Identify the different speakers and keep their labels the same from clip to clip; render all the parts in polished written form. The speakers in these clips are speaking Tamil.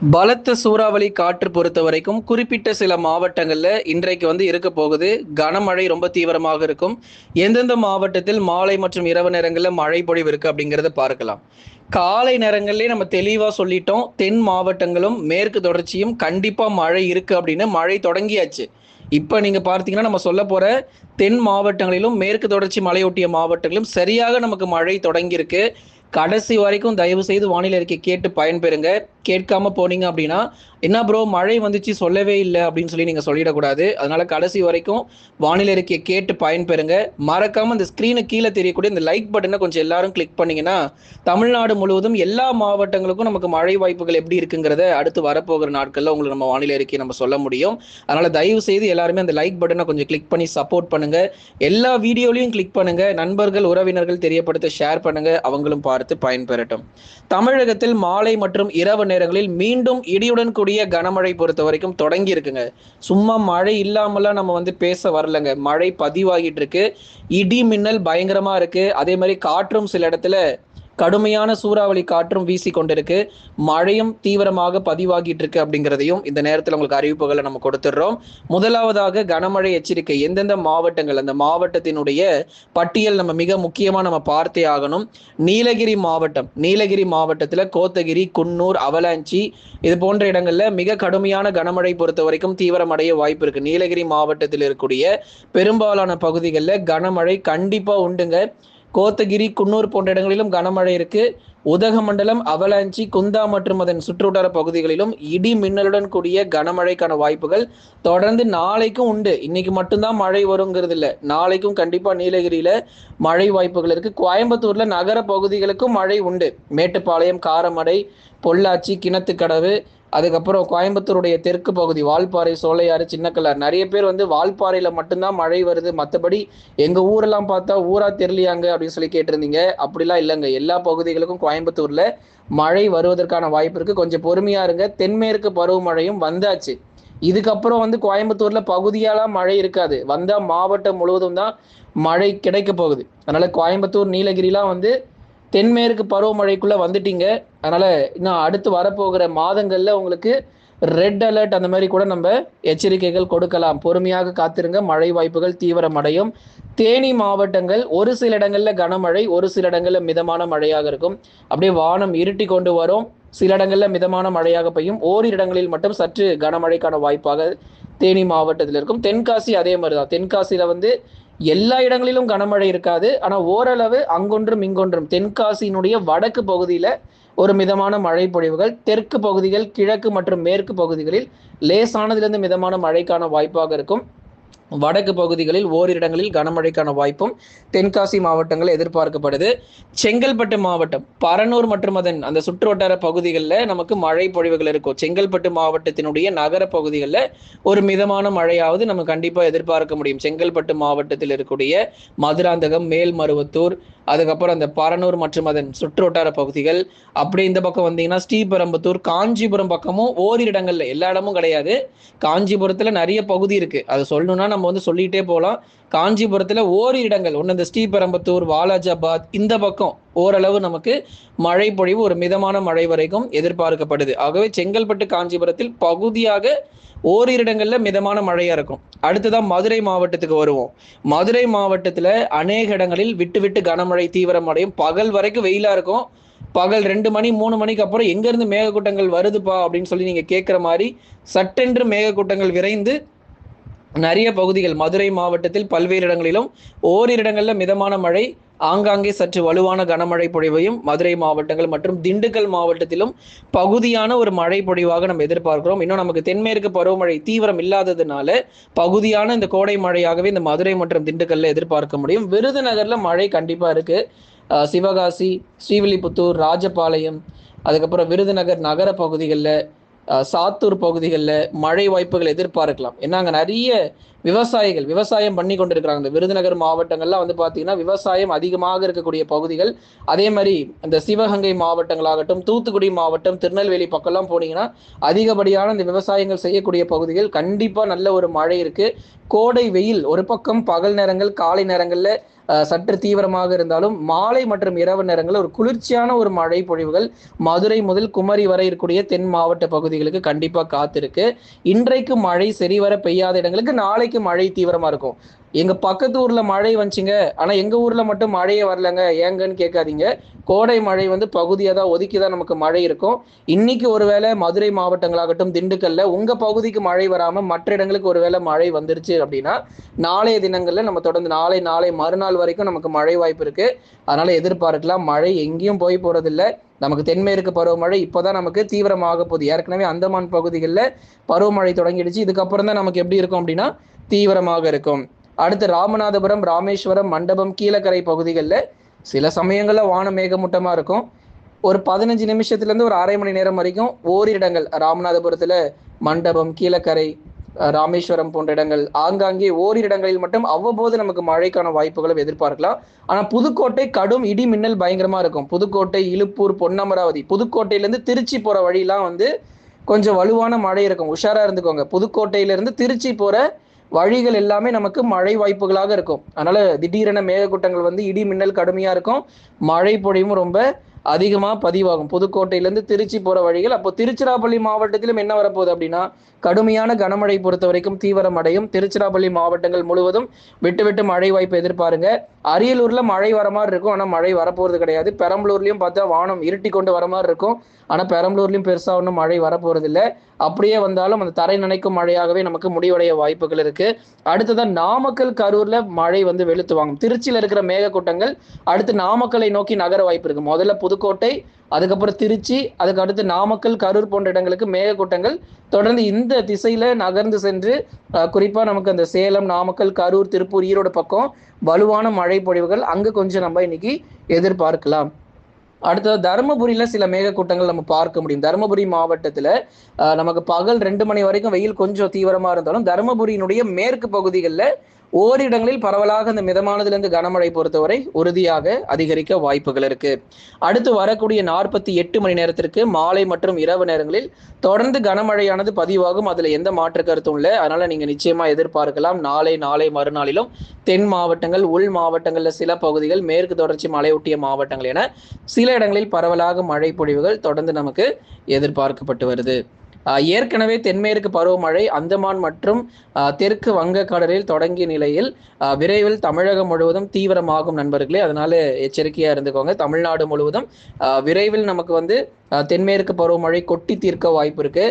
Speaker 1: பலத்த சூறாவளி காற்று பொறுத்த வரைக்கும் குறிப்பிட்ட சில மாவட்டங்கள்ல இன்றைக்கு இருக்க போகுது. கனமழை ரொம்ப தீவிரமாக இருக்கும். எந்தெந்த மாவட்டத்தில் மாலை மற்றும் இரவு நேரங்கள்ல மழை பொழிவு இருக்கு அப்படிங்கிறத பார்க்கலாம். காலை நேரங்கள்லயே நம்ம தெளிவா சொல்லிட்டோம். தென் மாவட்டங்களும் மேற்கு தொடர்ச்சியும் கண்டிப்பா மழை இருக்கு அப்படின்னு மழை தொடங்கியாச்சு. இப்ப நீங்க பார்த்தீங்கன்னா நம்ம சொல்ல போற தென் மாவட்டங்களிலும் மேற்கு தொடர்ச்சி மலையொட்டிய மாவட்டங்களிலும் சரியாக நமக்கு மழை தொடங்கியிருக்கு. கடைசி வரைக்கும் தயவு செய்து வானிலை அறிக்கை கேட்டு பயன்பெறுங்க. கேட்காம போனீங்க அப்படின்னா, "என்ன ப்ரோ மழை வந்துச்சு சொல்லவே இல்ல" அப்படின்னு சொல்லி நீங்க சொல்லிடக்கூடாது. அதனால கடைசி வரைக்கும் வானிலை அறிக்கையை கேட்டு பயன்பெறுங்க. மறக்காம இந்த ஸ்க்ரீனுக்கு கீழ தெரியக்கூடிய இந்த லைக் பட்டன கொஞ்சம் எல்லாரும் கிளிக் பண்ணீங்கன்னா, தமிழ்நாடு முழுவதும் எல்லா மாவட்டங்களுக்கும் நமக்கு மழை வாய்ப்புகள் எப்படி இருக்குங்கிறத அடுத்து வரப்போகிற நாட்கள்ல உங்களுக்கு நம்ம வானிலை அறிக்கையை நம்ம சொல்ல முடியும். அதனால தயவு செய்து எல்லாருமே அந்த லைக் பட்டனை கொஞ்சம் கிளிக் பண்ணி சப்போர்ட் பண்ணுங்க. எல்லா வீடியோலையும் கிளிக் பண்ணுங்க. நண்பர்கள், உறவினர்கள் தெரியப்படுத்த ஷேர் பண்ணுங்க. அவங்களும் பார்த்து பயன்பெறட்டும். தமிழகத்தில் மாலை மற்றும் இரவு நேரங்களில் மீண்டும் இடியுடன் கூடிய கனமழை பொறுத்த வரைக்கும் தொடங்கி இருக்குங்க. சும்மா மழை இல்லாமலாம் நம்ம பேச வரலங்க. மழை பதிவாகிட்டு இருக்கு. இடி மின்னல் பயங்கரமா இருக்கு. அதே மாதிரி காற்றும் சில இடத்துல கடுமையான சூறாவளி காற்றும் வீசி கொண்டிருக்கு. மழையும் தீவிரமாக பதிவாகிட்டு இருக்கு அப்படிங்கிறதையும் இந்த நேரத்தில் உங்களுக்கு அறிவிப்புகளை நம்ம கொடுத்துடுறோம். முதலாவதாக கனமழை எச்சரிக்கை எந்தெந்த மாவட்டங்கள், அந்த மாவட்டத்தினுடைய பட்டியல் நம்ம மிக முக்கியமா நம்ம பார்த்தே ஆகணும். நீலகிரி மாவட்டம், நீலகிரி மாவட்டத்துல கோத்தகிரி, குன்னூர், அவலாஞ்சி இது போன்ற இடங்கள்ல மிக கடுமையான கனமழை பொறுத்த வரைக்கும் தீவிரமடைய வாய்ப்பு இருக்கு. நீலகிரி மாவட்டத்தில் இருக்கக்கூடிய பெரும்பாலான பகுதிகளில் கனமழை கண்டிப்பா உண்டுங்க. கோத்தகிரி, குன்னூர் போன்ற இடங்களிலும் கனமழை இருக்கு. உதகமண்டலம், அவலாஞ்சி, குந்தா மற்றும் அதன் சுற்றுவட்டார பகுதிகளிலும் இடி மின்னலுடன் கூடிய கனமழைக்கான வாய்ப்புகள் தொடர்ந்து நாளைக்கும் உண்டு. இன்னைக்கு மட்டும்தான் மழை வருங்கிறது இல்லை, நாளைக்கும் கண்டிப்பா நீலகிரியில மழை வாய்ப்புகள் இருக்கு. கோயம்புத்தூர்ல நகர பகுதிகளுக்கும் மழை உண்டு. மேட்டுப்பாளையம், காரமடை, பொள்ளாச்சி, கிணத்துக்கடவு, அதுக்கப்புறம் கோயம்புத்தூருடைய தெற்கு பகுதி வால்பாறை, சோலையாறு, சின்னக்கல்லாறு, நிறைய பேர் வால்பாறையில மட்டும்தான் மழை வருது, மற்றபடி எங்க ஊரெல்லாம் பார்த்தா ஊரா தெரியலையாங்க அப்படின்னு சொல்லி கேட்டிருந்தீங்க. அப்படிலாம் இல்லைங்க. எல்லா பகுதிகளுக்கும் கோயம்புத்தூர்ல மழை வருவதற்கான வாய்ப்பு இருக்கு. கொஞ்சம் பொறுமையா இருங்க. தென்மேற்கு பருவமழையும் வந்தாச்சு. இதுக்கப்புறம் கோயம்புத்தூர்ல பகுதியாலாம் மழை இருக்காது. வந்தா மாவட்டம் முழுவதும் தான் மழை கிடைக்க போகுது. அதனால கோயம்புத்தூர், நீலகிரிலாம் தென்மேற்கு பருவமழைக்குள்ள வந்துட்டீங்க. அதனால இன்னும் அடுத்து வரப்போகிற மாதங்கள்ல உங்களுக்கு ரெட் அலர்ட் அந்த மாதிரி கூட நம்ம எச்சரிக்கைகள் கொடுக்கலாம். பொறுமையாக காத்திருங்க. மழை வாய்ப்புகள் தீவிரமடையும். தேனி மாவட்டங்கள் ஒரு சில இடங்கள்ல கனமழை, ஒரு சில இடங்கள்ல மிதமான மழையாக இருக்கும். அப்படியே வானம் இருட்டி கொண்டு வரும். சில இடங்கள்ல மிதமான மழையாக பெய்யும். ஓரிரு இடங்களில் மட்டும் சற்று கனமழைக்கான வாய்ப்பாக தேனி மாவட்டத்தில் இருக்கும். தென்காசி அதே மாதிரிதான். தென்காசியில எல்லா இடங்களிலும் கனமழை இருக்காது. ஆனா ஓரளவு அங்கொன்றும் இங்கொன்றும் தென்காசியினுடைய வடக்கு பகுதியில ஒரு மிதமான மழை பொழிவுகள், தெற்கு பகுதிகள், கிழக்கு மற்றும் மேற்கு பகுதிகளில் லேசானதிலிருந்து மிதமான மழைக்கான வாய்ப்பாக இருக்கும். வடக்கு பகுதிகளில் ஓரிரு இடங்களில் கனமழைக்கான வாய்ப்பும் தென்காசி மாவட்டங்கள் எதிர்பார்க்கப்படுது. செங்கல்பட்டு மாவட்டம், பரனூர் மற்றும் அதன் அந்த சுற்றுவட்டார பகுதிகளில் நமக்கு மழை பொழிவுகள் இருக்கும். செங்கல்பட்டு மாவட்டத்தினுடைய நகர பகுதிகளில் ஒரு மிதமான மழையாவது நம்ம கண்டிப்பாக எதிர்பார்க்க முடியும். செங்கல்பட்டு மாவட்டத்தில் இருக்கக்கூடிய மதுராந்தகம், மேல்மருவத்தூர், அதுக்கப்புறம் அந்த பரனூர் மற்றும் அதன் சுற்றுவட்டார பகுதிகள், அப்படி இந்த பக்கம் வந்தீங்கன்னா ஸ்ரீபெரும்புத்தூர், காஞ்சிபுரம் பக்கமும் ஓரிரு இடங்கள்ல, எல்லா இடமும் கிடையாது. காஞ்சிபுரத்துல நிறைய பகுதி இருக்கு. அது சொல்லணும்னா நம்ம சொல்லிட்டே போகலாம். காஞ்சிபுரத்துல ஓரிரு இடங்கள், ஒன்று இந்த ஸ்ரீபெரும்புத்தூர், வாலாஜாபாத் இந்த பக்கம் ஓரளவு நமக்கு மழை பொழிவு ஒரு மிதமான மழை வரைக்கும் எதிர்பார்க்கப்படுது. ஆகவே செங்கல்பட்டு, காஞ்சிபுரத்தில் பகுதியாக ஓரிரு இடங்கள்ல மிதமான மழையா இருக்கும். அடுத்ததான் மதுரை மாவட்டத்துக்கு வருவோம். மதுரை மாவட்டத்துல அநேக இடங்களில் விட்டு விட்டு கனமழை தீவிரமடையும். பகல் வரைக்கும் வெயிலா இருக்கும். பகல் 2 மணி 3 மணிக்கு அப்புறம் எங்க இருந்து மேகக்கூட்டங்கள் வருதுப்பா அப்படின்னு சொல்லி நீங்க கேட்கிற மாதிரி சட்டென்று மேகக்கூட்டங்கள் விரைந்து நிறைய பகுதிகள் மதுரை மாவட்டத்தில் பல்வேறு இடங்களிலும் ஓரிரு இடங்கள்ல மிதமான மழை, ஆங்காங்கே சற்று வலுவான கனமழை பொழிவையும் மதுரை மாவட்டங்கள் மற்றும் திண்டுக்கல் மாவட்டத்திலும் பகுதியான ஒரு மழை பொழிவாக நம்ம எதிர்பார்க்கிறோம். இன்னும் நமக்கு தென்மேற்கு பருவமழை தீவிரம் இல்லாததுனால பகுதியான இந்த கோடை மழையாகவே இந்த மதுரை மற்றும் திண்டுக்கல்ல எதிர்பார்க்க முடியும். விருதுநகர்ல மழை கண்டிப்பா இருக்கு. சிவகாசி, ஸ்ரீவில்லிபுத்தூர், ராஜபாளையம், அதுக்கப்புறம் விருதுநகர் நகர பகுதிகளில், சாத்தூர் பகுதிகளில் மழை வாய்ப்புகள் எதிர்பார்க்கலாம். ஏன்னா அங்கே நிறைய விவசாயிகள் விவசாயம் பண்ணி கொண்டிருக்கிறாங்க. இந்த விருதுநகர் மாவட்டங்கள்லாம் வந்து பார்த்தீங்கன்னா, விவசாயம் அதிகமாக இருக்கக்கூடிய பகுதிகள். அதே மாரி இந்த சிவகங்கை மாவட்டங்களாகட்டும், தூத்துக்குடி மாவட்டம், திருநெல்வேலி பக்கம்லாம் போனீங்கன்னா, அதிகப்படியான இந்த விவசாயங்கள் செய்யக்கூடிய பகுதிகள். கண்டிப்பா நல்ல ஒரு மழை இருக்கு. கோடை வெயில் ஒரு பக்கம் பகல் நேரங்கள், காலை நேரங்கள்ல சற்று தீவிரமாக இருந்தாலும், மாலை மற்றும் இரவு நேரங்கள்ல ஒரு குளிர்ச்சியான ஒரு மழை பொழிவுகள் மதுரை முதல் குமரி வரை இருக்கக்கூடிய தென் மாவட்ட பகுதிகளுக்கு கண்டிப்பா காத்திருக்கு. இன்றைக்கு மழை சரிவர பெய்யாத இடங்களுக்கு நாளைக்கு மழை தீவிரமா இருக்கும். எங்க பக்கத்து ஊர்ல மழை வந்துச்சுங்க, ஆனா எங்க ஊர்ல மட்டும் மழையே வரலங்க ஏங்கன்னு கேட்காதீங்க. கோடை மழை வந்து பகுதியா தான் ஒதுக்கிதான் நமக்கு மழை இருக்கும். இன்னைக்கு ஒருவேளை மதுரை மாவட்டங்களாகட்டும், திண்டுக்கல்ல உங்க பகுதிக்கு மழை வராம மற்ற இடங்களுக்கு ஒருவேளை மழை வந்துருச்சு அப்படின்னா, நாளைய தினங்கள்ல நம்ம தொடர்ந்து நாளை மறுநாள் வரைக்கும் நமக்கு மழை வாய்ப்பு இருக்கு. அதனால எதிர்பார்க்கலாம். மழை எங்கேயும் போய் போறதில்ல. நமக்கு தென்மேற்கு பருவமழை இப்போதான் நமக்கு தீவிரமாக போகுது. ஏற்கனவே அந்தமான் பகுதிகளில் பருவமழை தொடங்கிடுச்சு. இதுக்கப்புறம் தான் நமக்கு எப்படி இருக்கும் அப்படின்னா தீவிரமாக இருக்கும். அடுத்து ராமநாதபுரம், ராமேஸ்வரம், மண்டபம், கீழக்கரை பகுதிகளில் சில சமயங்கள்ல வானம் மேகமூட்டமா இருக்கும். ஒரு 15 நிமிஷத்துல இருந்து ஒரு அரை மணி நேரம் வரைக்கும் ஓரிரு இடங்கள் ராமநாதபுரத்துல, மண்டபம், கீழக்கரை, ராமேஸ்வரம் போன்ற இடங்கள் ஆங்காங்கே ஓரிரு இடங்களில் மட்டும் அவ்வப்போது நமக்கு மழைக்கான வாய்ப்புகளும் எதிர்பார்க்கலாம். ஆனா புதுக்கோட்டை கடும் இடி மின்னல் பயங்கரமா இருக்கும். புதுக்கோட்டை, இலுப்பூர், பொன்னமராவதி, புதுக்கோட்டையிலிருந்து திருச்சி போற வழியெல்லாம் வந்து கொஞ்சம் வலுவான மழை இருக்கும். உஷாரா இருந்துக்கோங்க. புதுக்கோட்டையிலிருந்து திருச்சி போற வழிகள் எல்லாமே நமக்கு மழை வாய்ப்புகளாக இருக்கும். அதனால திடீரென மேகக்கூட்டங்கள் வந்து இடி மின்னல் கடுமையா இருக்கும். மழை பொழிவும் ரொம்ப அதிகமா பதிவாகும். புதுக்கோட்டையிலேருந்து திருச்சி போற வழிகள். அப்போ திருச்சிராப்பள்ளி மாவட்டத்திலும் என்ன வரப்போகுது அப்படின்னா, கடுமையான கனமழை பொறுத்த வரைக்கும் தீவிரம் அடையும். திருச்சிராப்பள்ளி மாவட்டங்கள் முழுவதும் விட்டு விட்டு மழை வாய்ப்பு எதிர்பாருங்க. அரியலூர்ல மழை வர மாதிரி இருக்கும், ஆனா மழை வரப்போறது கிடையாது. பெரம்பலூர்லயும் பார்த்தா வானம் இருட்டி கொண்டு வர மாதிரி இருக்கும், ஆனா பெரம்பலூர்லயும் பெருசா ஒன்றும் மழை வரப்போறது இல்லை. அப்படியே வந்தாலும் அந்த தரை நனைக்கும் மழையாகவே நமக்கு முடிவடைய வாய்ப்புகள் இருக்கு. அடுத்ததான் நாமக்கல், கரூர்ல மழை வந்து வெளுத்து வாங்கும். திருச்சியில இருக்கிற மேகக்கூட்டங்கள் அடுத்து நாமக்கலை நோக்கி நகர வாய்ப்பு இருக்கு. முதல்ல புதுக்கோட்டை, அதுக்கப்புறம் திருச்சி, அதுக்கு அடுத்து நாமக்கல், கரூர் போன்ற இடங்களுக்கு மேகக்கூட்டங்கள் தொடர்ந்து இந்த திசையில நகர்ந்து சென்று குறிப்பா நமக்கு அந்த சேலம், நாமக்கல், கரூர், திருப்பூர், ஈரோடு பக்கம் வலுவான மழை பொழிவுகள் அங்க கொஞ்சம் நம்ம இன்னைக்கு எதிர்பார்க்கலாம். அடுத்தது தருமபுரியில சில மேகக்கூட்டங்கள் நம்ம பார்க்க முடியும். தருமபுரி மாவட்டத்துல நமக்கு பகல் 2 மணி வரைக்கும் வெயில் கொஞ்சம் தீவிரமா இருந்தாலும் தருமபுரியினுடைய மேற்கு பகுதிகளில் ஓரிடங்களில் பரவலாக இந்த மிதமானதிலிருந்து கனமழை பொறுத்தவரை உறுதியாக அதிகரிக்க வாய்ப்புகள் இருக்கு. அடுத்து வரக்கூடிய 48 மணி நேரத்திற்கு மாலை மற்றும் இரவு நேரங்களில் தொடர்ந்து கனமழையானது பதிவாகும். அதுல எந்த மாற்று கருத்தும் இல்லை. அதனால நீங்க நிச்சயமா எதிர்பார்க்கலாம். நாளை மறுநாளிலும் தென் மாவட்டங்கள், உள் மாவட்டங்கள்ல சில பகுதிகள், மேற்கு தொடர்ச்சி மலையொட்டிய மாவட்டங்கள் என சில இடங்களில் பரவலாக மழை பொழிவுகள் தொடர்ந்து நமக்கு எதிர்பார்க்கப்பட்டு வருது. ஏற்கனவே தென்மேற்கு பருவமழை அந்தமான் மற்றும் தெற்கு வங்கக்கடலில் தொடங்கிய நிலையில் விரைவில் தமிழகம் முழுவதும் தீவிரமாகும் நண்பர்களே. அதனால எச்சரிக்கையா இருந்துக்கோங்க. தமிழ்நாடு முழுவதும் விரைவில் நமக்கு வந்து தென்மேற்கு பருவமழை கொட்டி தீர்க்க வாய்ப்பு இருக்கு.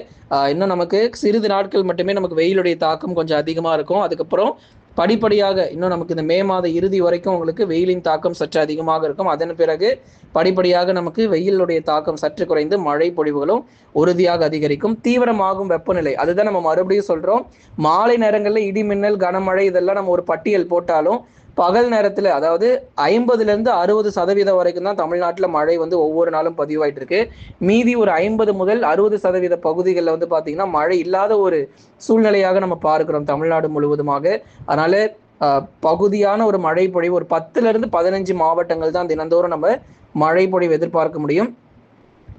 Speaker 1: இன்னும் நமக்கு சிறிது நாட்கள் மட்டுமே நமக்கு வெயிலுடைய தாக்கம் கொஞ்சம் அதிகமா இருக்கும். அதுக்கப்புறம் படிப்படியாக இன்னும் நமக்கு இந்த மே மாத இறுதி வரைக்கும் உங்களுக்கு வெயிலின் தாக்கம் சற்று அதிகமாக இருக்கும். அதன் பிறகு படிப்படியாக நமக்கு வெயிலுடைய தாக்கம் சற்று குறைந்து மழை பொழிவுகளும் உறுதியாக அதிகரிக்கும். தீவிரமாகும் வெப்பநிலை, அதுதான் நம்ம மறுபடியும் சொல்றோம். மாலை நேரங்களில் இடி மின்னல், கனமழை இதெல்லாம் நம்ம ஒரு பட்டியல் போட்டாலும் பகல் நேரத்துல அதாவது 50% வரைக்கும் தான் தமிழ்நாட்டில் மழை வந்து ஒவ்வொரு நாளும் பதிவாயிட்டு இருக்கு. மீதி ஒரு 50 முதல் 60% பகுதிகளில் வந்து பாத்தீங்கன்னா மழை இல்லாத ஒரு சூழ்நிலையாக நம்ம பார்க்கிறோம் தமிழ்நாடு முழுவதுமாக. அதனால பகுதியான ஒரு மழை பொழிவு ஒரு 10 to 15 மாவட்டங்கள் தான் தினந்தோறும் நம்ம மழை பொழிவு எதிர்பார்க்க முடியும்.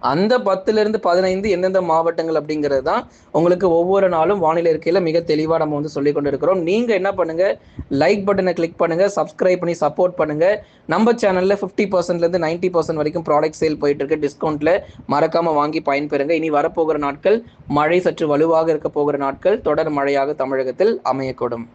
Speaker 1: அந்த 10 to 15 எந்தெந்த மாவட்டங்கள் அப்படிங்கிறது தான் உங்களுக்கு ஒவ்வொரு நாளும் வானிலை இருக்கையில மிக தெளிவா நம்ம வந்து சொல்லி கொண்டு இருக்கிறோம். நீங்க என்ன பண்ணுங்க, லைக் பட்டனை கிளிக் பண்ணுங்க, சப்ஸ்கிரைப் பண்ணி சப்போர்ட் பண்ணுங்க. நம்ம சேனல்ல 50% 90% வரைக்கும் ப்ராடக்ட் சேல் போயிட்டு இருக்கு. டிஸ்கவுண்ட்ல மறக்காம வாங்கி பயன்பெறுங்க. இனி வரப்போகிற நாட்கள் மழை சற்று வலுவாக இருக்க போகிற நாட்கள், தொடர் மழையாக தமிழகத்தில் அமையக்கூடும்.